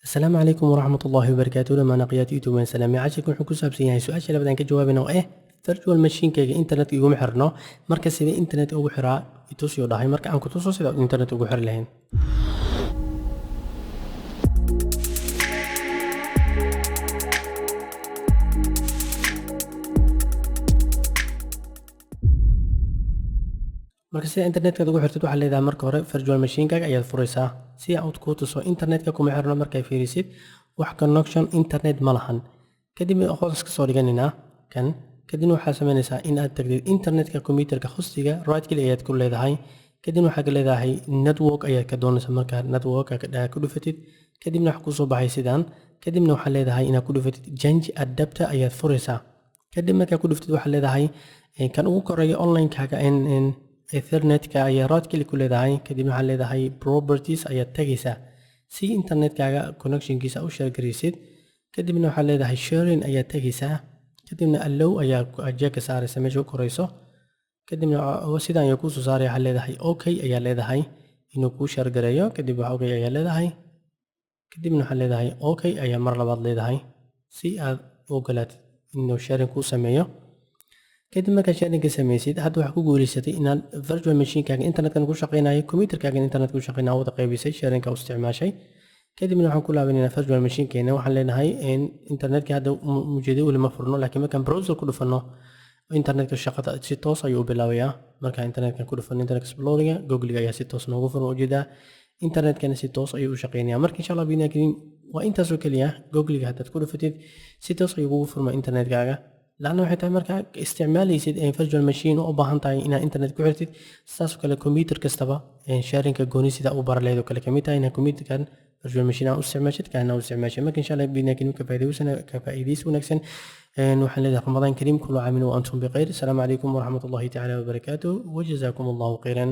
السلام عليكم ورحمة الله وبركاته. لما نقيات يوتيوب من سلامي عاشكم حكو سابسين يعني سؤال شلا بدان كجوابنا virtual machine kayga internet iguma xirno marka sida internet ugu xiraa itusiyo dhahay marka aan ku tuso sida internet ugu xir lahayn. marka sida internetka ugu xirtid waxa leedahay marka hore virtual machine kayga ayaad furaysaa si aad ku tuso internetka kuma xirno markay fiirisid wax connection internet ma lahan kadib hoos ka soo dhiganina kan kadib waxaa sameynaysaa in aad tagtid internetka computerka hostiga right click ayaad ku leedahay kadib waxaad ka leedahay network ayaad ka doonaysaa marka network ka ku dhufatid kadibna wax ku soo baxay sidaan kadibna waxaa leedahay inaad ku dhufatid change adapter ayaad furaysaa kadib marka ku dhuftid waxaa leedahay kan ugu koreeyo online kaaga ethernetka ayaa right click ku leedahay kadibna waxaa leedahay properties ayaad tagaysaa si internetkaaga connectionkiisa u share garaysid kadibna waxaa leedahay sharing ayaad tagaysaa kadibna allow ayaa jeeka saaraysa meesha ku korayso kadibna sidaan ayaa kuu soo saaray waxaa leedahay okay ayaa leedahay inuu kuu share gareeyo kadib wax okay ayaa leedahay kadibna waxaa leedahay okay ayaa mar labaad leedahay si aad u ogolaatid inuu sharing kuu sameeyo kadib markaa sharing ka samaysid hadda waxaa ku guuleysatay inaad virtual machine kaaga internetkan ku shaqeynayo computerkaaga internet ku shaqeynayo wada qaybisay sharingka u isticmaashay kadibna waxaan ku laabanayna virtual machine keena waxaan leenahay internetka hadda mujeedo weli ma furno laakiin markaan browser ku dhufano internetka shaqada si toos ayuu u bilaabayaa marka internetkan ku dhufano internet explorer google ayaa si toos noogu furmo ujeedaa internetkana si toos ayuu u shaqeynayaa marka insha Allah biina kaliin waa intaas oo kaliya google haddaad ku dhufatid si toos ayuu ugu furmaa internetkaaga لأنه حتى مركا استعمالي سيد virtual machine أو باهن تاي إن إنترنت كحرتيد ساس وكلا كمبيوتر كستبا شارين كجوني سيدا أو بار ليدو كلا كميتا إن كمبيوتر كان virtual machine أو استعمالشت كان أو استعمالشت ما كان شاء الله بينا كلمة كفايديس ونكسن نوحل لذا رمضان كريم كل عام وأنتم بخير السلام عليكم ورحمة الله تعالى وبركاته وجزاكم الله خيرا.